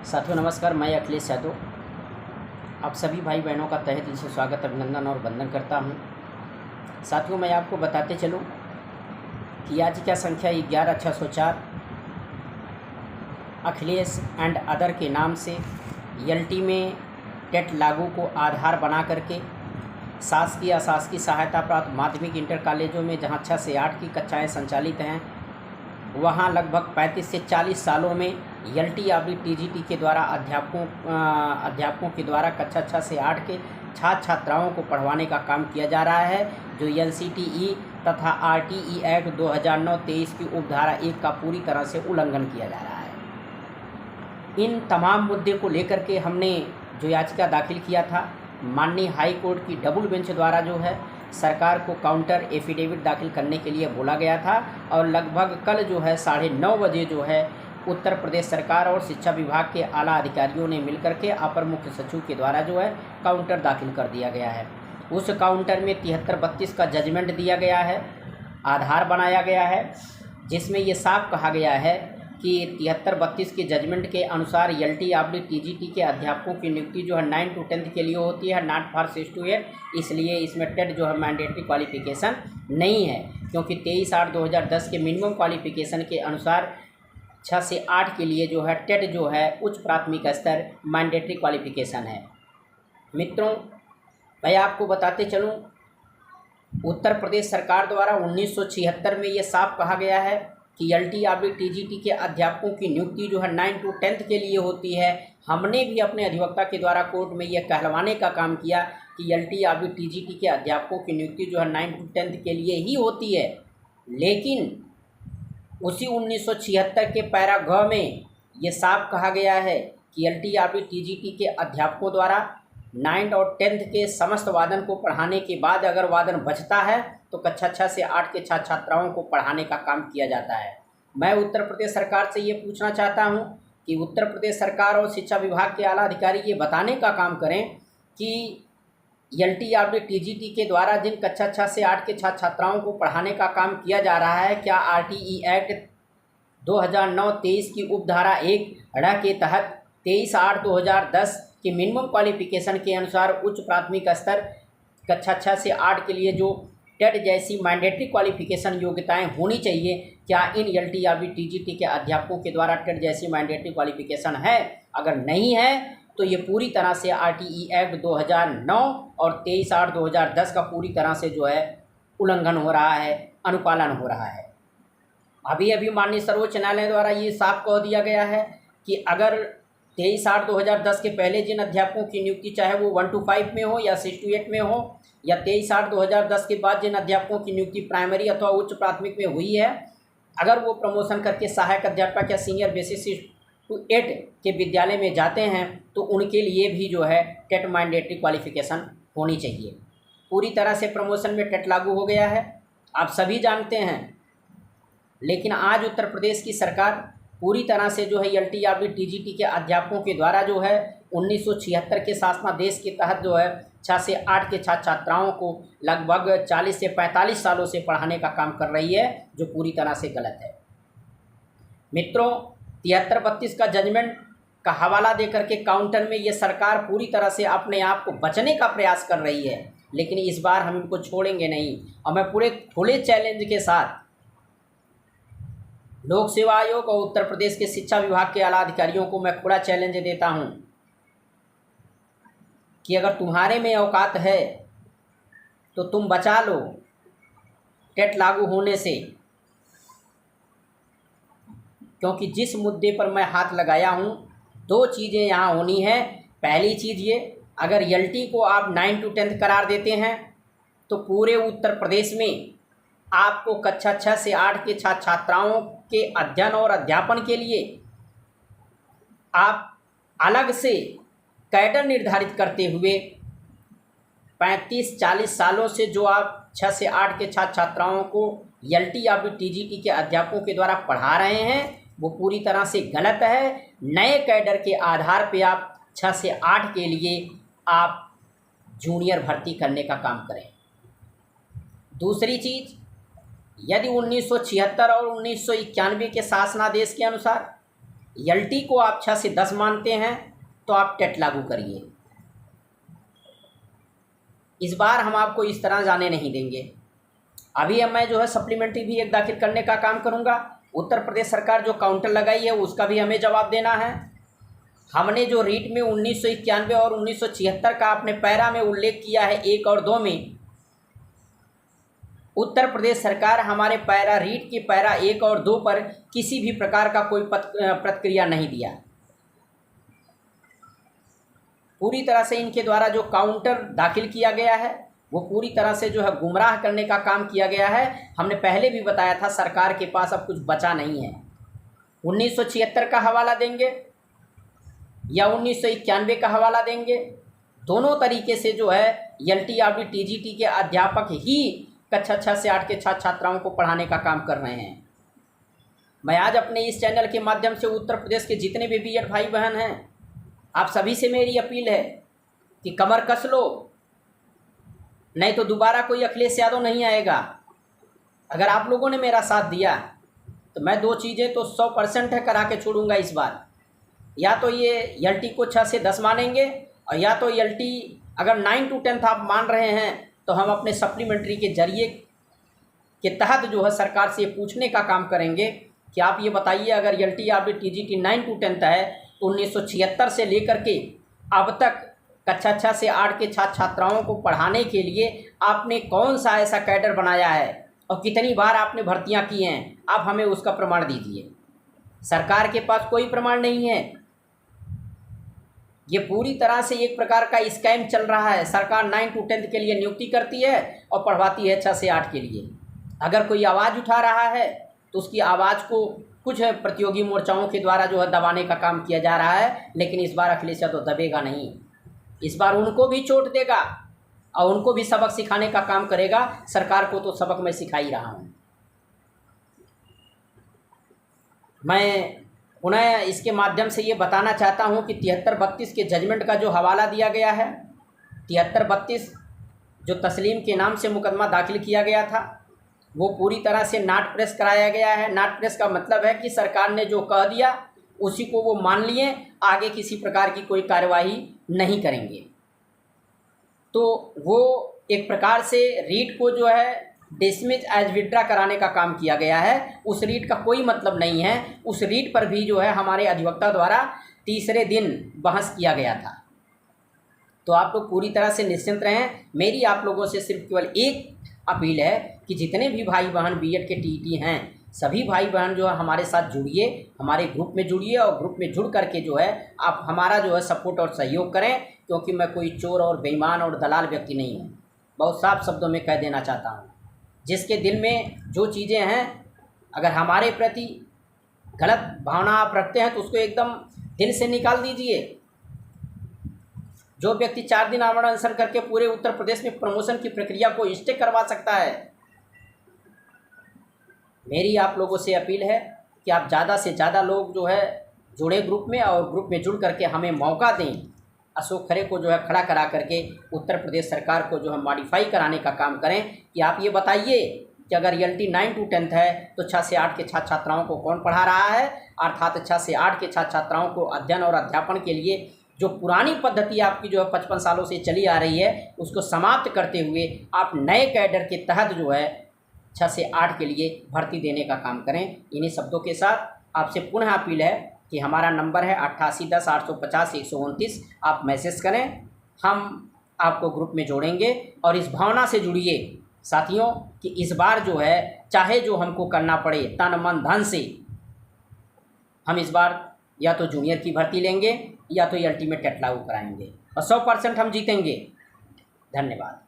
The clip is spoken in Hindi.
साथियों नमस्कार, मैं अखिलेश यादव आप सभी भाई बहनों का तहे दिल से स्वागत, अभिनंदन और वंदन करता हूं। साथियों मैं आपको बताते चलूं कि आज की संख्या 11,604 अखिलेश एंड अदर के नाम से एलटी में टेट लागू को आधार बना करके शासकीय अशासकीय सहायता प्राप्त माध्यमिक इंटर कॉलेजों में जहां 6 से 8 की कक्षाएँ संचालित हैं, वहाँ लगभग 35 से 40 सालों में एलटी या टीजीटी के द्वारा अध्यापकों के द्वारा कक्षा 6 से 8 के छात्र छात्राओं को पढ़वाने का काम किया जा रहा है, जो एनसीटीई तथा आरटीई एक्ट 2009-23 की उपधारा 1 का पूरी तरह से उल्लंघन किया जा रहा है। इन तमाम मुद्दे को लेकर के हमने जो याचिका दाखिल किया था, माननीय हाई कोर्ट की डबल बेंच द्वारा जो है सरकार को काउंटर एफिडेविट दाखिल करने के लिए बोला गया था और लगभग कल जो है 9:30 बजे जो है उत्तर प्रदेश सरकार और शिक्षा विभाग के आला अधिकारियों ने मिलकर के अपर मुख्य सचिव के द्वारा जो है काउंटर दाखिल कर दिया गया है। उस काउंटर में 73-32 का जजमेंट दिया गया है, आधार बनाया गया है, जिसमें ये साफ कहा गया है कि 73-32 के जजमेंट के अनुसार एलटी टीजीटी के अध्यापकों की नियुक्ति जो है 9 to 10 के लिए होती है, नॉट फॉर 6 to 8। इसलिए इसमें टेट जो है मैंडेटरी क्वालिफिकेशन नहीं है, क्योंकि 23/8/2010 के मिनिमम क्वालिफिकेशन के अनुसार 6 से 8 के लिए जो है टेट जो है उच्च प्राथमिक स्तर मैंडेटरी क्वालिफिकेशन है। मित्रों मैं आपको बताते चलूँ, उत्तर प्रदेश सरकार द्वारा 1976 में ये साफ कहा गया है कि एलटी टीजीटी के अध्यापकों की नियुक्ति जो है 9 to 10 के लिए होती है। हमने भी अपने अधिवक्ता के द्वारा कोर्ट में यह कहलवाने का काम किया कि एलटी टीजीटी के अध्यापकों की नियुक्ति जो है 9 to 10 के लिए ही होती है, लेकिन उसी 1976 के पैरा घ में ये साफ कहा गया है कि एलटी टीजीटी के अध्यापकों द्वारा 9 और 10 के समस्त वादन को पढ़ाने के बाद अगर वादन बचता है तो कक्षा 6 से 8 के छात्र छात्राओं को पढ़ाने का काम किया जाता है। मैं उत्तर प्रदेश सरकार से ये पूछना चाहता हूँ कि उत्तर प्रदेश सरकार और शिक्षा विभाग के आला अधिकारी ये बताने का काम करें कि एलटी टीजीटी के द्वारा जिन कक्षा 6 से 8 के छात्र छात्राओं को पढ़ाने का काम किया जा रहा है, क्या आरटीई एक्ट 2009-23 की उपधारा 1 के तहत 23/8/2010 के मिनिमम क्वालिफिकेशन के अनुसार उच्च प्राथमिक स्तर कक्षा 6 से 8 के लिए जो टेट जैसी मैंडेटरी क्वालिफिकेशन योग्यताएं होनी चाहिए, क्या इन एलटी टीजीटी के अध्यापकों के द्वारा टेट जैसी मैंडेटरी क्वालिफिकेशन है? अगर नहीं है तो ये पूरी तरह से आरटीई एक्ट 2009 और 23/8/2010 का पूरी तरह से जो है उल्लंघन हो रहा है, अनुपालन हो रहा है। अभी माननीय सर्वोच्च न्यायालय द्वारा ये साफ कह दिया गया है कि अगर 23/8/2010 के पहले जिन अध्यापकों की नियुक्ति चाहे वो 1 to 5 में हो या 6 to 8 में हो, या 23/8/2010 के बाद जिन अध्यापकों की नियुक्ति प्राइमरी अथवा उच्च प्राथमिक में हुई है, अगर वो प्रमोशन करके सहायक अध्यापक या सीनियर बेसिस 6 to 8 के विद्यालय में जाते हैं तो उनके लिए भी जो है टेट मैंडेटरी क्वालिफिकेशन होनी चाहिए। पूरी तरह से प्रमोशन में टेट लागू हो गया है, आप सभी जानते हैं, लेकिन आज उत्तर प्रदेश की सरकार पूरी तरह से जो है एलटी टीजीटी के अध्यापकों के द्वारा जो है 1976 के शासनादेश के तहत जो है 6 से 8 के छात्र छात्राओं को लगभग 40 से 45 सालों से पढ़ाने का काम कर रही है, जो पूरी तरह से गलत है। मित्रों 73-32 का जजमेंट का हवाला देकर के काउंटर में ये सरकार पूरी तरह से अपने आप को बचने का प्रयास कर रही है, लेकिन इस बार हम इनको छोड़ेंगे नहीं। और मैं पूरे खुले चैलेंज के साथ लोक सेवा आयोग और उत्तर प्रदेश के शिक्षा विभाग के आला अधिकारियों को मैं खुला चैलेंज देता हूं कि अगर तुम्हारे में औकात है तो तुम बचा लो टेट लागू होने से, क्योंकि जिस मुद्दे पर मैं हाथ लगाया हूं 2 चीज़ें यहाँ होनी है। पहली चीज़ ये, अगर एलटी को आप 9 to 10 करार देते हैं तो पूरे उत्तर प्रदेश में आपको कक्षा 6 से 8 के छात्र छात्राओं के अध्ययन और अध्यापन के लिए आप अलग से कैडर निर्धारित करते हुए 35-40 सालों से जो आप 6 से 8 के छात्र छात्राओं को एलटी टीजीटी के अध्यापकों के द्वारा पढ़ा रहे हैं, वो पूरी तरह से गलत है। नए कैडर के आधार पे आप 6 से 8 के लिए आप जूनियर भर्ती करने का काम करें। दूसरी चीज़, यदि 1976 और 1991 के शासनादेश के अनुसार एलटी को आप 6 से 10 मानते हैं तो आप टेट लागू करिए। इस बार हम आपको इस तरह जाने नहीं देंगे। अभी अब मैं जो है सप्लीमेंट्री भी एक दाखिल करने का काम करूंगा। उत्तर प्रदेश सरकार जो काउंटर लगाई है उसका भी हमें जवाब देना है। हमने जो रीट में 1991 और 1976 का अपने पैरा में उल्लेख किया है 1 और 2 में, उत्तर प्रदेश सरकार हमारे पैरा रीट के पैरा 1 और 2 पर किसी भी प्रकार का कोई प्रतिक्रिया नहीं दिया। पूरी तरह से इनके द्वारा जो काउंटर दाखिल किया गया है वो पूरी तरह से जो है गुमराह करने का काम किया गया है। हमने पहले भी बताया था सरकार के पास अब कुछ बचा नहीं है। 1976 का हवाला देंगे या 1991 का हवाला देंगे, दोनों तरीके से जो है एलटीआरबी टीजीटी के अध्यापक ही कक्षा 6 से 8 के छात्र छात्राओं को पढ़ाने का काम कर रहे हैं। मैं आज अपने इस चैनल के माध्यम से उत्तर प्रदेश के जितने भी बीएड भाई बहन हैं, आप सभी से मेरी अपील है कि कमर कस लो, नहीं तो दोबारा कोई अखिलेश यादव नहीं आएगा। अगर आप लोगों ने मेरा साथ दिया तो मैं 2 चीज़ें तो 100% है करा के छोड़ूंगा इस बार। या तो ये एलटी को 6 से 10 मानेंगे और या तो एलटी अगर 9 to 10 आप मान रहे हैं तो हम अपने सप्लीमेंट्री के जरिए के तहत जो है सरकार से पूछने का काम करेंगे कि आप ये बताइए अगर एलटीआरबी टीजीटी 9 to 10 है तो 1976 से लेकर के अब तक कक्षा 6 से 8 के छात्र छात्राओं को पढ़ाने के लिए आपने कौन सा ऐसा कैडर बनाया है और कितनी बार आपने भर्तियां की हैं, आप हमें उसका प्रमाण दीजिए। सरकार के पास कोई प्रमाण नहीं है। ये पूरी तरह से एक प्रकार का स्कैम चल रहा है। सरकार 9 to 10 के लिए नियुक्ति करती है और पढ़वाती है 6 से 8 के लिए। अगर कोई आवाज़ उठा रहा है तो उसकी आवाज़ को कुछ प्रतियोगी मोर्चाओं के द्वारा जो है दबाने का काम किया जा रहा है, लेकिन इस बार अखिलेश यादव दबेगा नहीं। इस बार उनको भी चोट देगा और उनको भी सबक सिखाने का काम करेगा। सरकार को तो सबक मैं सिखा ही रहा हूँ। मैं पुनः इसके माध्यम से ये बताना चाहता हूँ कि 73-32 के जजमेंट का जो हवाला दिया गया है, 73-32 जो तस्लीम के नाम से मुकदमा दाखिल किया गया था वो पूरी तरह से नाट प्रेस कराया गया है। नाट प्रेस का मतलब है कि सरकार ने जो कह दिया उसी को वो मान लिए, आगे किसी प्रकार की कोई कार्यवाही नहीं करेंगे। तो वो एक प्रकार से रीट को जो है डिसमिस एज विड्रा कराने का काम किया गया है। उस रीट का कोई मतलब नहीं है। उस रीट पर भी जो है हमारे अधिवक्ता द्वारा तीसरे दिन बहस किया गया था। तो आप लोग पूरी तरह से निश्चिंत रहें। मेरी आप लोगों से सिर्फ केवल एक अपील है कि जितने भी भाई बहन बीएड के टीईटी हैं, सभी भाई बहन जो है हमारे साथ जुड़िए, हमारे ग्रुप में जुड़िए और ग्रुप में जुड़ करके जो है आप हमारा जो है सपोर्ट और सहयोग करें, क्योंकि मैं कोई चोर और बेईमान और दलाल व्यक्ति नहीं हूँ। बहुत साफ शब्दों में कह देना चाहता हूँ। जिसके दिल में जो चीज़ें हैं, अगर हमारे प्रति गलत भावना आप रखते हैं तो उसको एकदम दिल से निकाल दीजिए। जो व्यक्ति 4 दिन आमरण अनशन करके पूरे उत्तर प्रदेश में प्रमोशन की प्रक्रिया को स्टे करवा सकता है, मेरी आप लोगों से अपील है कि आप ज़्यादा से ज़्यादा लोग जो है जुड़े ग्रुप में और ग्रुप में जुड़ करके हमें मौका दें। अशोक खरे को जो है खड़ा करा करके उत्तर प्रदेश सरकार को जो है मॉडिफाई कराने का काम करें कि आप ये बताइए कि अगर एलटी 9 to 10 है तो 6 से 8 के छात्र छात्राओं को कौन पढ़ा रहा है, अर्थात 6 से 8 के छात्र छात्राओं को अध्ययन और अध्यापन के लिए जो पुरानी पद्धति आपकी जो है 55 सालों से चली आ रही है उसको समाप्त करते हुए आप नए कैडर के तहत जो है 6 से 8 के लिए भर्ती देने का काम करें। इन्हीं शब्दों के साथ आपसे पुनः अपील है कि हमारा नंबर है 8810 850 129। आप मैसेज करें, हम आपको ग्रुप में जोड़ेंगे। और इस भावना से जुड़िए साथियों कि इस बार जो है चाहे जो हमको करना पड़े तन मन धन से, हम इस बार या तो जूनियर की भर्ती लेंगे या तो अल्टीमेट टेट लागू कराएंगे और 100% हम जीतेंगे। धन्यवाद।